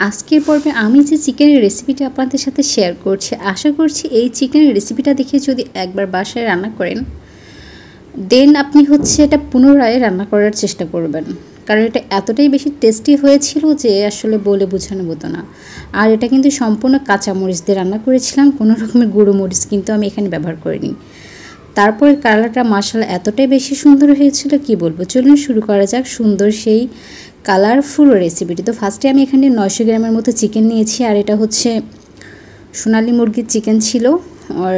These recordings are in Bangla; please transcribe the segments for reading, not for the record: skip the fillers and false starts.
আজকের পর্বে আমি যে চিকেনের রেসিপিটা আপনাদের সাথে শেয়ার করছি, আশা করছি এই চিকেনের রেসিপিটা দেখে যদি একবার বাসায় রান্না করেন, দেন আপনি এটা পুনরায় রান্না করার চেষ্টা করবেন। কারণ এটা এতটাই বেশি টেস্টি হয়েছিল যে আসলে বলে বোঝানো মতো না। আর এটা কিন্তু সম্পূর্ণ কাঁচামরিচ দিয়ে রান্না করেছিলাম, কোনো রকমের গুঁড়ো মরিচ কিন্তু আমি এখানে ব্যবহার করিনি। তারপরে কালারটা মাশাআল্লাহ এতটাই বেশি সুন্দর হয়েছিল কি বলবো। চলুন শুরু করা যাক সুন্দর সেই কালারফুল রেসিপিটি। তো ফার্স্টে আমি এখানে 900 গ্রামের মতো চিকেন নিয়েছি, আর এটা সোনালী মুরগির চিকেন ছিল। আর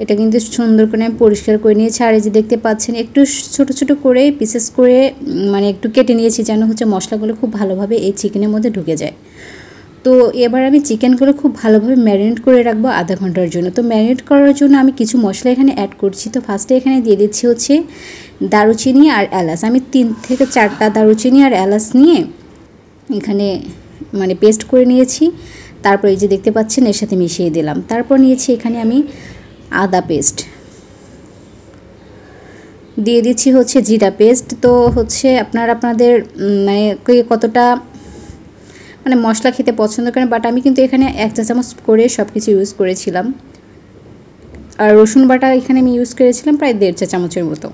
এটা কিন্তু সুন্দর করে আমি পরিষ্কার করে নিয়েছি। আর এই যে দেখতে পাচ্ছেন একটু ছোট ছোট করে পিসেস করে একটু কেটে নিয়েছি, যেন মশলাগুলো খুব ভালোভাবে এই চিকেনের মধ্যে ঢুকে যায়। তো এবার আমি চিকেনগুলো খুব ভালোভাবে ম্যারিনেট করে রাখবো আধা ঘন্টার জন্য। তো ম্যারিনেট করার জন্য আমি কিছু মশলা এখানে অ্যাড করছি। তো ফার্স্টে এখানে দিয়ে দিচ্ছি দারুচিনি আর এলাচ। আমি 3 থেকে 4টা দারুচিনি আর এলাচ নিয়ে এখানে পেস্ট করে নিয়েছি। তারপর এই যে দেখতে পাচ্ছেন এর সাথে মিশিয়ে দিলাম। তারপর নিয়েছি এখানে আমি আদা পেস্ট দিয়ে দিচ্ছি, জিরা পেস্ট। তো আপনারা আপনাদের কতটা মশলা খেতে পছন্দ করেন, বাট আমি কিন্তু এখানে 1 চা চামচ করে সব কিছু ইউজ করেছিলাম। আর রসুন বাটা এখানে আমি ইউজ করেছিলাম প্রায় 1.5 চা চামচের মতো।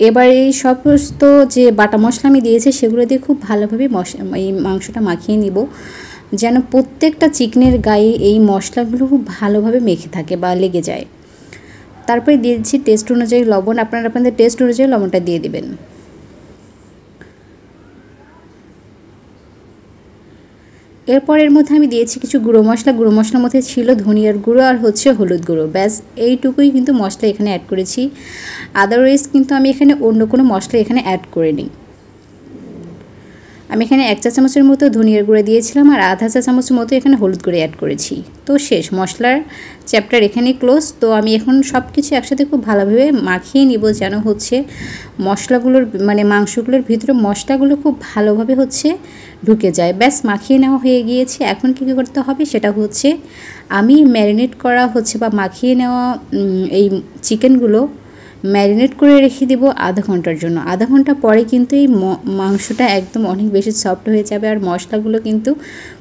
এবার এই সমস্ত যে বাটা মশলা আমি দিয়েছি সেগুলো দিয়ে খুব ভালোভাবে এই মাংসটা মাখিয়ে নিব, যেন প্রত্যেকটা চিকেনের গায়ে এই মশলাগুলো খুব ভালোভাবে মেখে থাকে বা লেগে যায়। তারপরে দিয়ে দিচ্ছি টেস্ট অনুযায়ী লবণ। আপনারা আপনাদের টেস্ট অনুযায়ী লবণটা দিয়ে দিবেন। এরপর এর মধ্যে আমি দিয়েছি কিছু গুঁড়ো মশলা। গুঁড়ো মশলার মধ্যে ছিল ধনিয়ার গুঁড়ো আর হলুদ গুঁড়ো। ব্যাস এইটুকুই কিন্তু মশলা এখানে অ্যাড করেছি। আদারওয়াইজ কিন্তু আমি এখানে অন্য কোনো মশলা এখানে অ্যাড করিনি। আমি এখানে 1 চা চামচের মতো ধনিয়ার গুঁড়ো দিয়েছিলাম আর আধা চা চামচের মতো এখানে হলুদ গুঁড়ো অ্যাড করেছি। তো শেষ, মশলার চ্যাপ্টার এখানেই ক্লোজ। তো আমি এখন সব কিছু একসাথে খুব ভালোভাবে মাখিয়ে নিব, যেন মশলাগুলোর মাংসগুলোর ভিতরে মশলাগুলো খুব ভালোভাবে ঢুকে যায়। ব্যাস মাখিয়ে নেওয়া হয়ে গিয়েছে। এখন কী করতে হবে সেটা আমি ম্যারিনেট করা বা মাখিয়ে নেওয়া এই চিকেনগুলো ম্যারিনেট করে রেখে দেবো আধা ঘন্টার জন্য। আধা ঘন্টা পরে কিন্তু এই মাংসটা একদম অনেক বেশি সফট হয়ে যাবে আর মশলাগুলো কিন্তু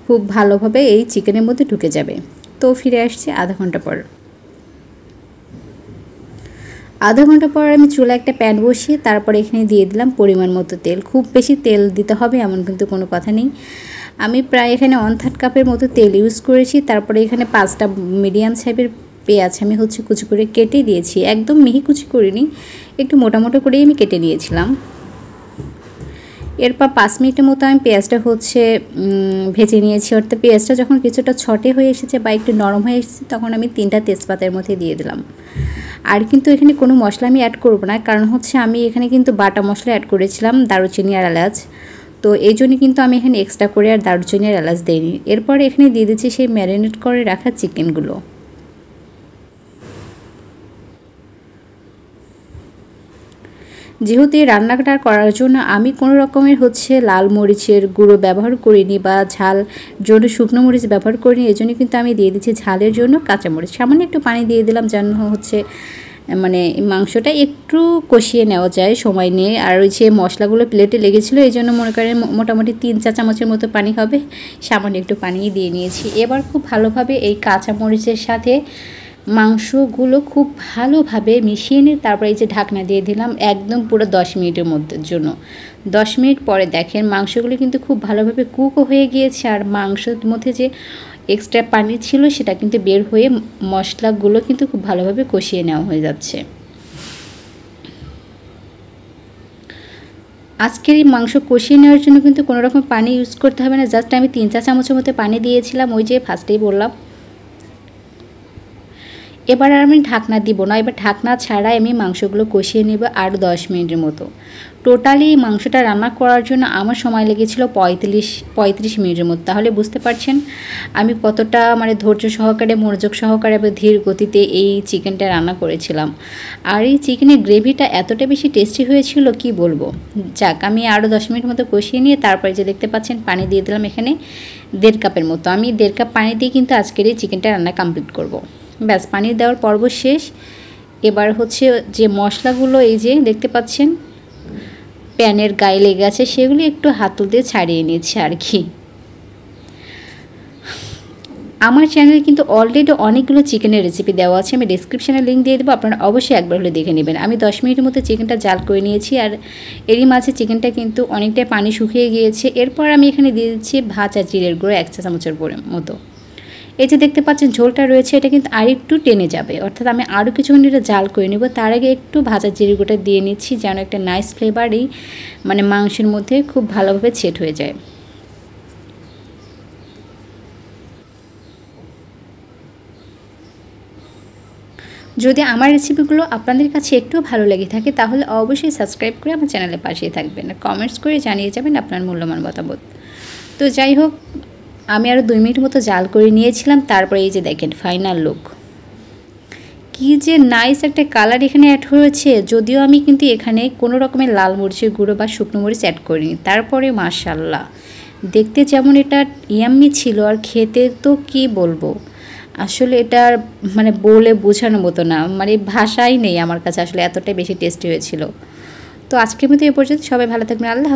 খুব ভালোভাবে এই চিকেনের মধ্যে ঢুকে যাবে। তো ফিরে আসছি আধা ঘন্টা পর। আধা ঘন্টা পর আমি চুলায় একটা প্যান বসিয়ে তারপরে এখানে দিয়ে দিলাম পরিমাণ মতো তেল। খুব বেশি তেল দিতে হবে এমন কিন্তু কোনো কথা নেই। আমি প্রায় এখানে 1/3 কাপের মতো তেল ইউজ করেছি। তারপরে এখানে 5টা মিডিয়াম সাইজের পেঁয়াজ আমি কুচি করে কেটে দিয়েছি। একদম মিহি কুচি করিনি, একটু মোটা করেই আমি কেটে নিয়েছিলাম। এরপর 5 মিনিটের মতো আমি পেঁয়াজটা ভেজে নিয়েছি। অর্থাৎ পেঁয়াজটা যখন কিছুটা ছটে হয়ে এসেছে বা একটু নরম হয়ে এসেছে তখন আমি 3টা তেজপাতার মধ্যে দিয়ে দিলাম। আর কিন্তু এখানে কোনো মশলা আমি অ্যাড করব না, কারণ আমি এখানে কিন্তু বাটা মশলা অ্যাড করেছিলাম দারুচিনি আর এলাচ। তো এই জন্য কিন্তু আমি এখানে এক্সট্রা করে আর দারুচিনি আর এলাচ দিইনি। এরপর এখানে দিয়ে দিচ্ছি সেই ম্যারিনেট করে রাখা চিকেনগুলো। যেহেতু এই রান্নাটা করার জন্য আমি কোনো রকমের লাল মরিচের গুঁড়ো ব্যবহার করিনি বা ঝাল জন্য শুকনো মরিচ ব্যবহার করিনি, এই জন্য কিন্তু আমি দিয়ে দিচ্ছি ঝালের জন্য কাঁচামরিচ। সামান্য একটু পানি দিয়ে দিলাম, যেন মাংসটা একটু কষিয়ে নেওয়া যায় সময় নিয়ে। আর ওই যে মশলাগুলো প্লেটে লেগেছিলো এই জন্য মনে করেন মোটামুটি 3 চা চামচের মতো পানি হবে, সামান্য একটু পানি দিয়ে নিয়েছি। এবার খুব ভালোভাবে এই কাঁচামরিচের সাথে মাংসগুলো খুব ভালোভাবে মিশিয়ে নিয়ে তারপরে এই যে ঢাকনা দিয়ে দিলাম একদম পুরো 10 মিনিটের জন্য। 10 মিনিট পরে দেখেন মাংসগুলো কিন্তু খুব ভালোভাবে কুকও হয়ে গিয়েছে আর মাংসের মধ্যে যে এক্সট্রা পানি ছিল সেটা কিন্তু বের হয়ে মশলাগুলো কিন্তু খুব ভালোভাবে কষিয়ে নেওয়া হয়ে যাচ্ছে। আজকের এই মাংস কষিয়ে নেওয়ার জন্য কিন্তু কোনো রকম পানি ইউজ করতে হবে না, জাস্ট আমি 3 চা চামচের মতো পানি দিয়েছিলাম, ওই যে ফার্স্টেই বললাম। এবার আর আমি ঢাকনা দিব না, এবার ঢাকনা ছাড়াই আমি মাংসগুলো কষিয়ে নেব আরও 10 মিনিটের মতো। টোটালি এই মাংসটা রান্না করার জন্য আমার সময় লেগেছিল 35 মিনিটের মতো। তাহলে বুঝতে পারছেন আমি কতটা ধৈর্য সহকারে মনোযোগ সহকারে বা ধীর গতিতে এই চিকেনটা রান্না করেছিলাম। আর এই চিকেনের গ্রেভিটা এতটা বেশি টেস্টি হয়েছিল কি বলবো। যাক, আমি আরও 10 মিনিট মতো কষিয়ে নিয়ে তারপরে যে দেখতে পাচ্ছেন পানি দিয়ে দিলাম এখানে 1.5 কাপের মতো। আমি 1.5 কাপ পানি দিয়ে কিন্তু আজকের এই চিকেনটা রান্না কমপ্লিট করব। ব্যাস, পানি দেওয়ার পর্ব শেষ। এবার যে মশলাগুলো এই যে দেখতে পাচ্ছেন প্যানের গায়ে লেগে আছে সেগুলি একটু হাতল দিয়ে ছাড়িয়ে নিচ্ছে আর কি। আমার চ্যানেলে কিন্তু অলরেডি অনেকগুলো চিকেনের রেসিপি দেওয়া আছে, আমি ডিসক্রিপশানে লিঙ্ক দিয়ে দেবো, আপনারা অবশ্যই একবার হলে দেখে নেবেন। আমি 10 মিনিটের মধ্যে চিকেনটা জাল করে নিয়েছি, আর এরই মাঝে চিকেনটা কিন্তু অনেকটাই পানি শুকিয়ে গিয়েছে। এরপর আমি এখানে দিয়ে দিচ্ছি ভাজা জিরের গুঁড়ো 1 চা চামচের মতো। এই যে দেখতে পাচ্ছেন ঝোলটা রয়েছে, এটা কিন্তু আরেকটু টেনে যাবে, অর্থাৎ আমি আরও কিছুক্ষণ এটা জাল করে নেব। তার আগে একটু ভাজা জিরে গুঁড়োটা দিয়ে নিচ্ছি, যেন একটা নাইস ফ্লেভার এই মানে মাংসের মধ্যে খুব ভালোভাবে সেট হয়ে যায়। যদি আমার রেসিপিগুলো আপনাদের কাছে একটু ভালো লেগে থাকে তাহলে অবশ্যই সাবস্ক্রাইব করে আমার চ্যানেলের পাশেই থাকবেন, আর কমেন্টস করে জানিয়ে যাবেন আপনার মূল্যবান মতামত। তো যাই হোক, আমি আরও 2 মিনিট মতো জাল করে নিয়েছিলাম। তারপরে এই যে দেখেন ফাইনাল লুক, কি যে নাইস একটা কালার এখানে অ্যাড হয়েছে। যদিও আমি কিন্তু এখানে কোনো রকমের লাল মরিচের গুঁড়ো বা শুকনো মরিচ অ্যাড করিনি, তারপরে মাশাআল্লাহ দেখতে যেমন এটা ইয়াম্মি ছিল, আর খেতে তো কি বলবো, আসলে এটা মানে বলে বোঝানোর মতো না, মানে ভাষাই নেই আমার কাছে, আসলে এতটাই বেশি টেস্টি হয়েছিল। তো আজকের মতো এ পর্যন্ত, সবাই ভালো থাকবেন, আল্লাহ।